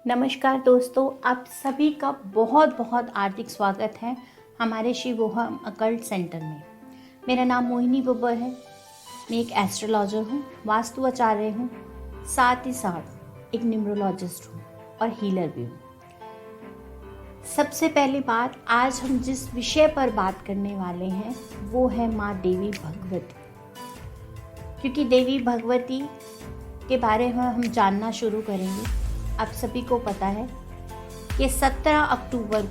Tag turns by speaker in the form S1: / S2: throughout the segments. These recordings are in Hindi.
S1: नमस्कार दोस्तों, आप सभी का बहुत बहुत हार्दिक स्वागत है हमारे शिवोहम अकल्ट सेंटर में। मेरा नाम मोहिनी बब्बर है। मैं एक एस्ट्रोलॉजर हूँ, वास्तु आचार्य हूँ, साथ ही साथ एक न्यूमरोलॉजिस्ट हूँ और हीलर भी हूँ। सबसे पहली बात, आज हम जिस विषय पर बात करने वाले हैं वो है माँ देवी भगवती। क्योंकि देवी भगवती के बारे में हम जानना शुरू करेंगे। आप सभी को पता है कि 17 अक्टूबर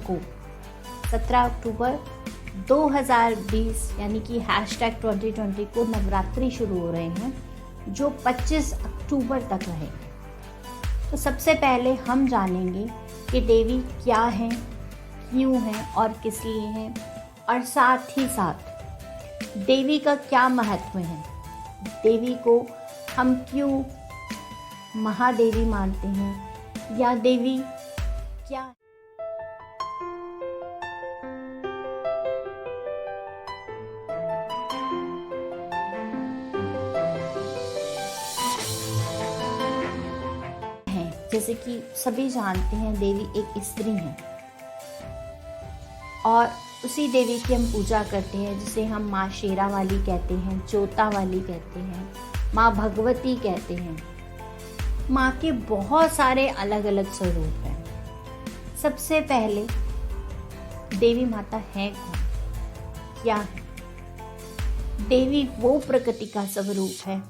S1: 2020 यानी कि #2020 को नवरात्रि शुरू हो रहे हैं, जो 25 अक्टूबर तक रहेंगे। तो सबसे पहले हम जानेंगे कि देवी क्या हैं, क्यों हैं और किस लिए हैं, और साथ ही साथ देवी का क्या महत्व है, देवी को हम क्यों महादेवी मानते हैं या देवी क्या है। जैसे कि सभी जानते हैं देवी एक स्त्री है और उसी देवी की हम पूजा करते हैं, जिसे हम माँ शेरा वाली कहते हैं, जोता वाली कहते हैं, माँ भगवती कहते हैं। माँ के बहुत सारे अलग अलग स्वरूप हैं। सबसे पहले देवी माता है कौन, क्या है? देवी वो प्रकृति का स्वरूप है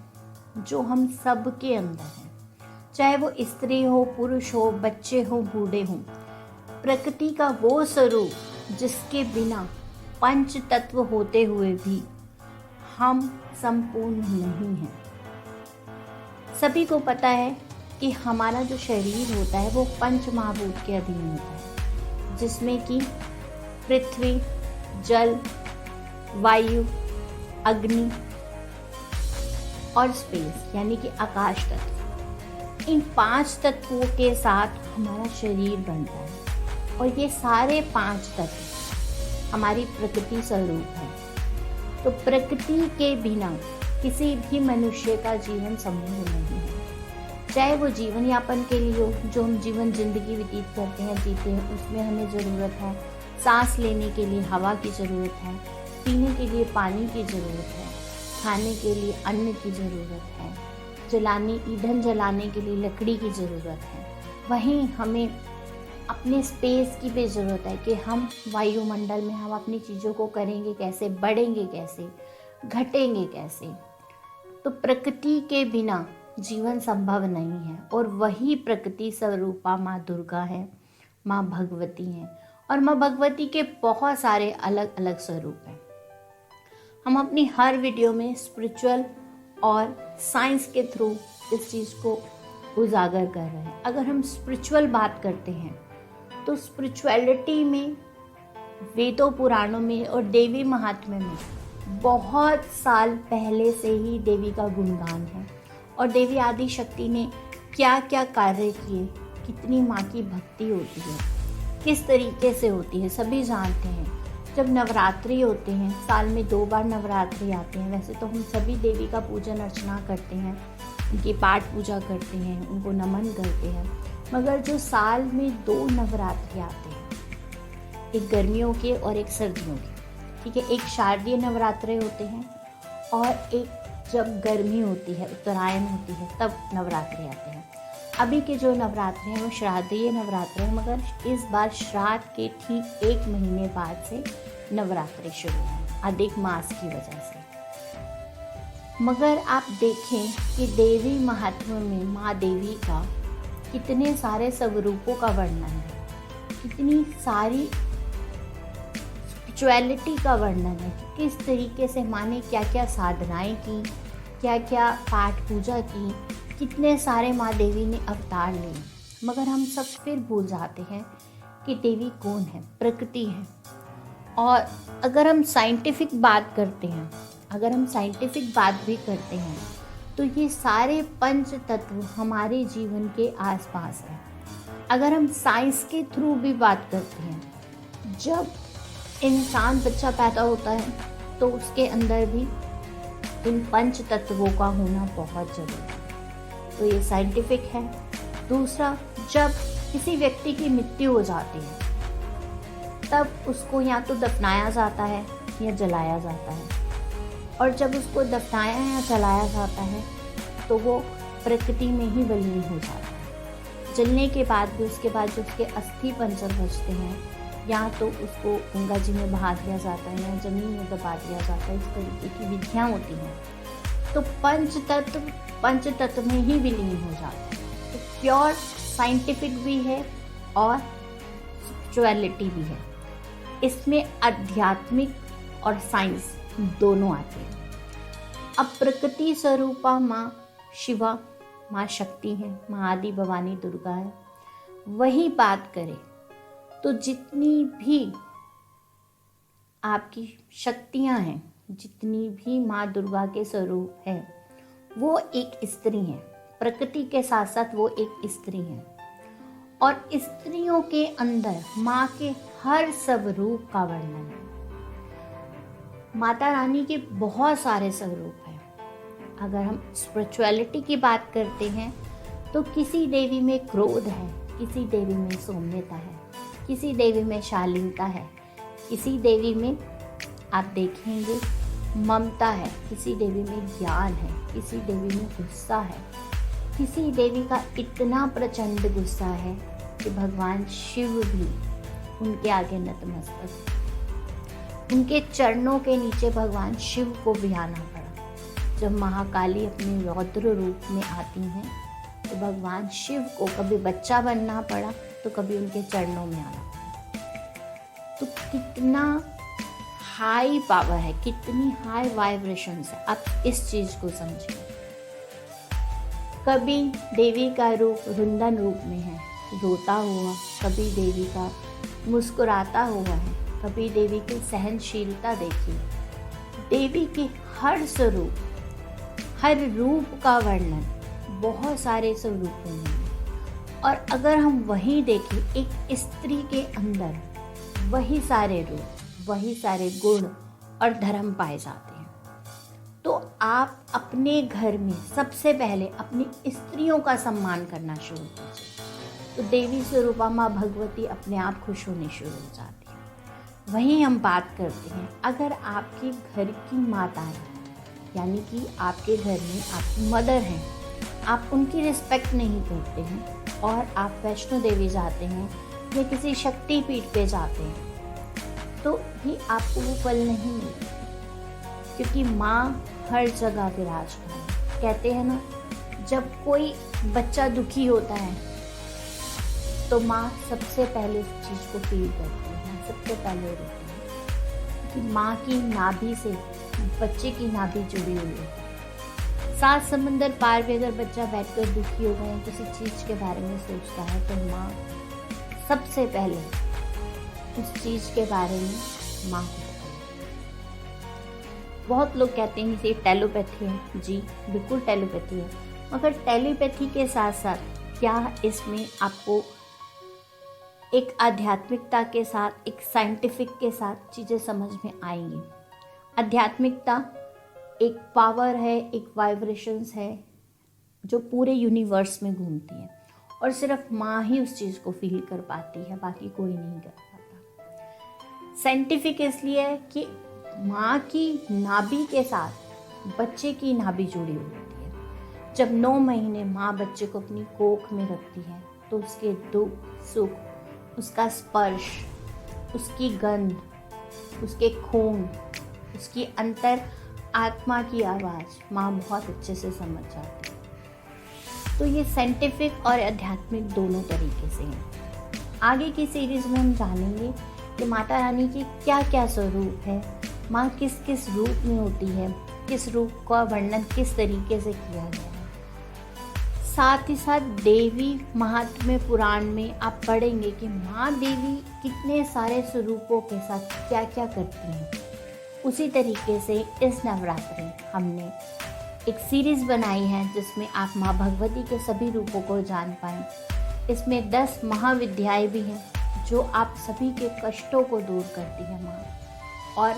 S1: जो हम सब के अंदर है, चाहे वो स्त्री हो, पुरुष हो, बच्चे हो, बूढ़े हो। प्रकृति का वो स्वरूप जिसके बिना पंच तत्व होते हुए भी हम संपूर्ण नहीं हैं। सभी को पता है कि हमारा जो शरीर होता है वो पंच महाभूत के अधीन होता है, जिसमें कि पृथ्वी, जल, वायु, अग्नि और स्पेस यानी कि आकाश तत्व। इन 5 तत्वों के साथ हमारा शरीर बनता है और ये सारे 5 तत्व हमारी प्रकृति स्वरूप है। तो प्रकृति के बिना किसी भी मनुष्य का जीवन संभव नहीं है। चाहे वो जीवन यापन के लिए हो, जो हम जीवन जिंदगी व्यतीत करते हैं, जीते हैं, उसमें हमें ज़रूरत है। सांस लेने के लिए हवा की ज़रूरत है, पीने के लिए पानी की ज़रूरत है, खाने के लिए अन्न की ज़रूरत है, ईंधन जलाने के लिए लकड़ी की ज़रूरत है। वहीं हमें अपने स्पेस की भी ज़रूरत है कि हम वायुमंडल में हम अपनी चीज़ों को करेंगे कैसे, बढ़ेंगे कैसे, घटेंगे कैसे। तो प्रकृति के बिना जीवन संभव नहीं है और वही प्रकृति स्वरूपा माँ दुर्गा है, माँ भगवती हैं। और माँ भगवती के बहुत सारे अलग अलग स्वरूप हैं। हम अपनी हर वीडियो में स्पिरिचुअल और साइंस के थ्रू इस चीज़ को उजागर कर रहे हैं। अगर हम स्पिरिचुअल बात करते हैं तो स्पिरिचुअलिटी में, वेदों पुराणों में और देवी महात्म्य में बहुत साल पहले से ही देवी का गुणगान है और देवी आदि शक्ति ने क्या क्या कार्य किए, कितनी माँ की भक्ति होती है, किस तरीके से होती है, सभी जानते हैं। जब नवरात्रि होते हैं, साल में 2 बार नवरात्रि आते हैं। वैसे तो हम सभी देवी का पूजन अर्चना करते हैं, उनकी पाठ पूजा करते हैं, उनको नमन करते हैं, मगर जो साल में 2 नवरात्रि आते हैं, एक गर्मियों के और एक सर्दियों के, ठीक है। एक शारदीय नवरात्रे होते हैं और एक जब गर्मी होती है, उत्तरायण होती है, तब नवरात्रि आते हैं। अभी के जो नवरात्रि हैं वो श्राद्धीय नवरात्रि हैं, मगर इस बार श्राद्ध के ठीक 1 महीने बाद से नवरात्रि शुरू है, अधिक मास की वजह से। मगर आप देखें कि देवी महात्म्य में माँ देवी का कितने सारे स्वरूपों का वर्णन है, कितनी सारी स्पिरिचुअलिटी का वर्णन है कि किस तरीके से माँ ने क्या क्या साधनाएं की, क्या क्या पाठ पूजा की, कितने सारे माँ देवी ने अवतार लिए। मगर हम सब फिर भूल जाते हैं कि देवी कौन है, प्रकृति है। और अगर हम साइंटिफिक बात करते हैं, अगर हम साइंटिफिक बात भी करते हैं तो ये सारे पंच तत्व हमारे जीवन के आसपास हैं। अगर हम साइंस के थ्रू भी बात करते हैं, जब इंसान बच्चा पैदा होता है तो उसके अंदर भी इन पंच तत्वों का होना बहुत जरूरी है। तो ये साइंटिफिक है। दूसरा, जब किसी व्यक्ति की मृत्यु हो जाती है तब उसको या तो दफनाया जाता है या जलाया जाता है, और जब उसको दफनाया या जलाया जाता है तो वो प्रकृति में ही विलीन हो जाता है। जलने के बाद भी उसके बाद जो उसके अस्थि पंजर बचते हैं, या तो उसको गंगा जी में बहा दिया जाता है या जमीन में दबा दिया जाता है। इस तरीके की विधियाँ होती हैं। तो पंच तत्व में ही विलीन हो जाता है। तो प्योर साइंटिफिक भी है और स्पिरिचुअलिटी भी है। इसमें आध्यात्मिक और साइंस दोनों आते हैं। अब प्रकृति स्वरूपा माँ शिवा, माँ शक्ति है, माँ आदि भवानी दुर्गा है। वही बात करें तो जितनी भी आपकी शक्तियाँ हैं, जितनी भी माँ दुर्गा के स्वरूप है, वो एक स्त्री है। प्रकृति के साथ साथ वो एक स्त्री है, और स्त्रियों के अंदर माँ के हर स्वरूप का वर्णन है। माता रानी के बहुत सारे स्वरूप हैं। अगर हम स्पिरिचुअलिटी की बात करते हैं तो किसी देवी में क्रोध है, किसी देवी में सौम्यता है, किसी देवी में शालीनता है, किसी देवी में आप देखेंगे ममता है, किसी देवी में ज्ञान है, किसी देवी में गुस्सा है, किसी देवी का इतना प्रचंड गुस्सा है कि भगवान शिव भी उनके आगे नतमस्तक। उनके चरणों के नीचे भगवान शिव को भी आना पड़ा। जब महाकाली अपने रौद्र रूप में आती हैं तो भगवान शिव को कभी बच्चा बनना पड़ा तो कभी उनके चरणों में आना पड़ा। तो कितना हाई पावर है, कितनी हाई वाइब्रेशंस है, आप इस चीज को समझिए। कभी देवी का रूप रुंदन रूप में है, रोता हुआ, कभी देवी का मुस्कुराता हुआ है, कभी देवी की सहनशीलता देखिए। देवी के हर स्वरूप, हर रूप का वर्णन बहुत सारे स्वरूपों में है। और अगर हम वही देखें, एक स्त्री के अंदर वही सारे रूप, वही सारे गुण और धर्म पाए जाते हैं। तो आप अपने घर में सबसे पहले अपनी स्त्रियों का सम्मान करना शुरू कीजिए, तो देवी स्वरूपा माँ भगवती अपने आप खुश होने शुरू हो जाती है। वहीं हम बात करते हैं, अगर आपके घर की माता है, यानी कि आपके घर में आपकी मदर हैं, आप उनकी रिस्पेक्ट नहीं करते हैं और आप वैष्णो देवी जाते हैं या किसी शक्ति पीठ पे जाते हैं, तो ये आपको वो फल नहीं मिलता, क्योंकि माँ हर जगह विराजमान है। कहते हैं ना, जब कोई बच्चा दुखी होता है तो माँ सबसे पहले इस चीज़ को फील करती है, सबसे पहले रोती है, कि माँ की नाभि से बच्चे की नाभि जुड़ी हुई है। 7 समंदर पार भी अगर बच्चा बैठकर दुखी हो गया, किसी चीज़ के बारे में सोचता है, तो माँ सबसे पहले उस चीज़ के बारे में माँ को बताएगी। बहुत लोग कहते हैं कि ये टेलीपैथी है। जी बिल्कुल टेलीपैथी है, मगर टेलीपैथी के साथ साथ क्या इसमें आपको एक आध्यात्मिकता के साथ, एक साइंटिफिक के साथ चीज़ें समझ में आएंगी। आध्यात्मिकता एक पावर है, एक वाइब्रेशंस है जो पूरे यूनिवर्स में घूमती है, और सिर्फ माँ ही उस चीज़ को फील कर पाती है, बाकी कोई नहीं कर पाता। साइंटिफिक इसलिए है कि माँ की नाभि के साथ बच्चे की नाभि जुड़ी हुई होती है। जब 9 महीने माँ बच्चे को अपनी कोख में रखती है तो उसके दुख सुख, उसका स्पर्श, उसकी गंध, उसके खून, उसकी अंतर आत्मा की आवाज़ माँ बहुत अच्छे से समझ जाती है। तो ये साइंटिफिक और आध्यात्मिक दोनों तरीके से हैं। आगे की सीरीज में हम जानेंगे कि माता रानी की क्या क्या स्वरूप है, माँ किस किस रूप में होती है, किस रूप का वर्णन किस तरीके से किया गया है। साथ ही साथ देवी महात्म्य पुराण में आप पढ़ेंगे कि माँ देवी कितने सारे स्वरूपों के साथ क्या क्या करती हैं। उसी तरीके से इस नवरात्रि हमने एक सीरीज़ बनाई है जिसमें आप माँ भगवती के सभी रूपों को जान पाएँ। इसमें 10 महाविद्याएं भी हैं जो आप सभी के कष्टों को दूर करती है माँ, और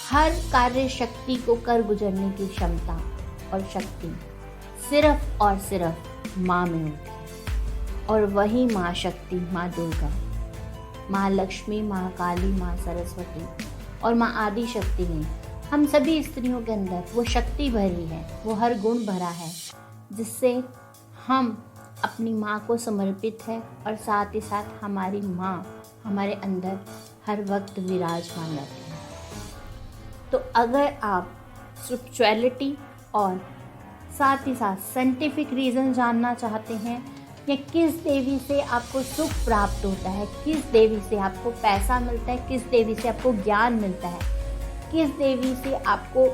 S1: हर कार्य शक्ति को कर गुजरने की क्षमता और शक्ति सिर्फ और सिर्फ माँ में होती है। और वही माँ शक्ति, माँ दुर्गा, माँ लक्ष्मी, माँ काली, माँ सरस्वती और माँ आदि शक्ति ने हम सभी स्त्रियों के अंदर वो शक्ति भरी है, वो हर गुण भरा है जिससे हम अपनी माँ को समर्पित है और साथ ही साथ हमारी माँ हमारे अंदर हर वक्त विराजमान रहती है। तो अगर आप स्पिरिचुअलिटी और साथ ही साथ साइंटिफिक रीज़न जानना चाहते हैं या किस देवी से आपको सुख प्राप्त होता है, किस देवी से आपको पैसा मिलता है, किस देवी से आपको ज्ञान मिलता है, किस देवी से आपको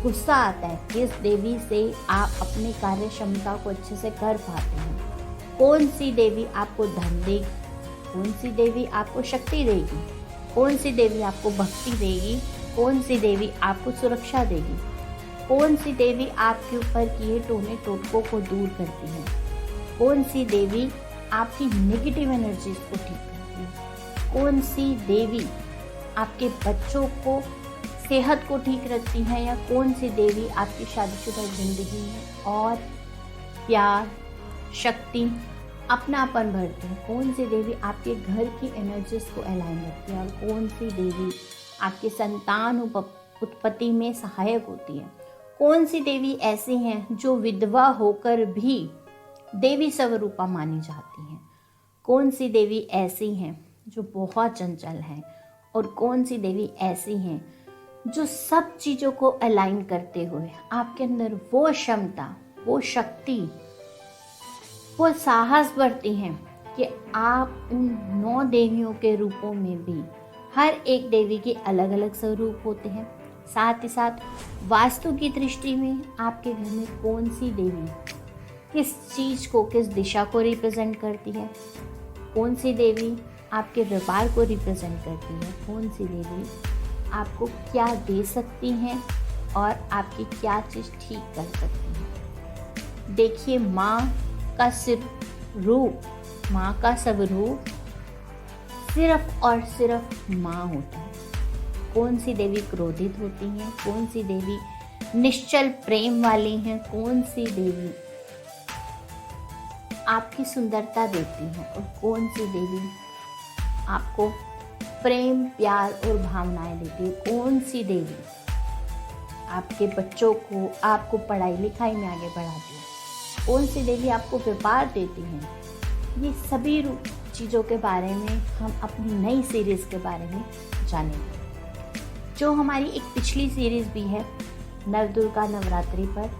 S1: गुस्सा आता है, किस देवी से आप अपनी कार्य क्षमता को अच्छे से कर पाते हैं, कौन सी देवी आपको धन देगी, कौन सी देवी आपको शक्ति देगी, कौन सी देवी आपको भक्ति देगी, कौन सी देवी आपको सुरक्षा देगी, कौन सी देवी आपके ऊपर किए टोने टोटकों को दूर करती है, कौन सी देवी आपकी नेगेटिव एनर्जीज को ठीक करती है, कौन सी देवी आपके बच्चों को सेहत को ठीक रखती है, या कौन सी देवी आपकी शादीशुदा जिंदगी में और प्यार, शक्ति, अपनापन भरती है, कौन सी देवी आपके घर की एनर्जीज को अलाइन रखती है और कौन सी देवी आपकी संतान उत्पत्ति में सहायक होती है, कौन सी देवी ऐसी हैं जो विधवा होकर भी देवी स्वरूपा मानी जाती हैं, कौन सी देवी ऐसी हैं जो बहुत चंचल हैं और कौन सी देवी ऐसी हैं जो सब चीज़ों को अलाइन करते हुए आपके अंदर वो क्षमता, वो शक्ति, वो साहस बढ़ती हैं कि आप उन 9 देवियों के रूपों में भी हर एक देवी के अलग अलग स्वरूप होते हैं। साथ ही साथ वास्तु की दृष्टि में आपके घर में कौन सी देवी किस चीज़ को, किस दिशा को रिप्रेजेंट करती है, कौन सी देवी आपके व्यापार को रिप्रेजेंट करती है, कौन सी देवी आपको क्या दे सकती हैं और आपकी क्या चीज़ ठीक कर सकती है। देखिए, माँ का रूप, माँ का स्वरूप सिर्फ और सिर्फ माँ होता है। कौन सी देवी क्रोधित होती हैं, कौन सी देवी निश्चल प्रेम वाली हैं, कौन सी देवी आपकी सुंदरता देती हैं और कौन सी देवी आपको प्रेम, प्यार और भावनाएं देती है, कौन सी देवी आपके बच्चों को, आपको पढ़ाई लिखाई में आगे बढ़ाती है, कौन सी देवी आपको व्यापार देती है। ये सभी चीज़ों के बारे में हम अपनी नई सीरीज़ के बारे में जानेंगे, जो हमारी एक पिछली सीरीज़ भी है नवदुर्गा नवरात्रि पर।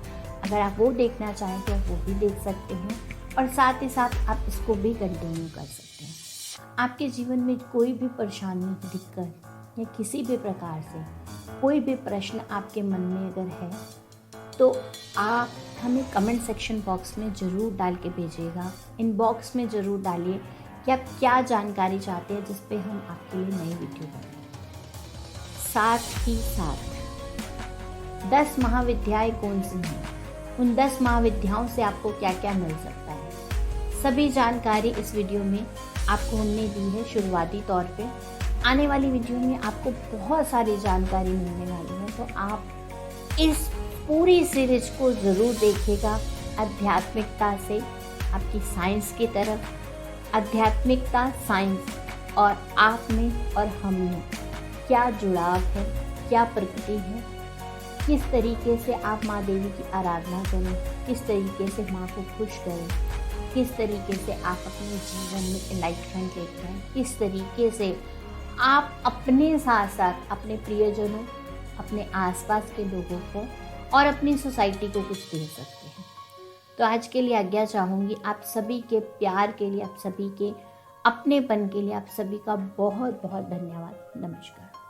S1: अगर आप वो देखना चाहें तो आप वो भी देख सकते हैं और साथ ही साथ आप इसको भी कंटिन्यू कर सकते हैं। आपके जीवन में कोई भी परेशानी, दिक्कत या किसी भी प्रकार से कोई भी प्रश्न आपके मन में अगर है तो आप हमें कमेंट सेक्शन बॉक्स में ज़रूर डाल के भेजिएगा। इनबॉक्स में ज़रूर डालिए कि आप क्या जानकारी चाहते हैं जिस पे हम आपके लिए नई वीडियो बनाएं। साथ ही साथ 10 महाविद्याएं कौन सी हैं, उन 10 महाविद्याओं से आपको क्या क्या मिल सकता है, सभी जानकारी इस वीडियो में आपको हमने दी है शुरुआती तौर पे। आने वाली वीडियो में आपको बहुत सारी जानकारी मिलने वाली है, तो आप इस पूरी सीरीज को ज़रूर देखिएगा। आध्यात्मिकता से आपकी साइंस की तरफ, आध्यात्मिकता, साइंस और आप में और हम में क्या जुड़ाव है, क्या प्रकृति है, किस तरीके से आप माँ देवी की आराधना करें, किस तरीके से माँ को खुश करें, किस तरीके से आप अपने जीवन में एनलाइटमेंट लेते हैं, किस तरीके से आप अपने साथ साथ अपने प्रियजनों, अपने आसपास के लोगों को और अपनी सोसाइटी को कुछ दे सकते हैं। तो आज के लिए आज्ञा चाहूँगी। आप सभी के प्यार के लिए, आप सभी के अपनेपन के लिए आप सभी का बहुत बहुत धन्यवाद। नमस्कार।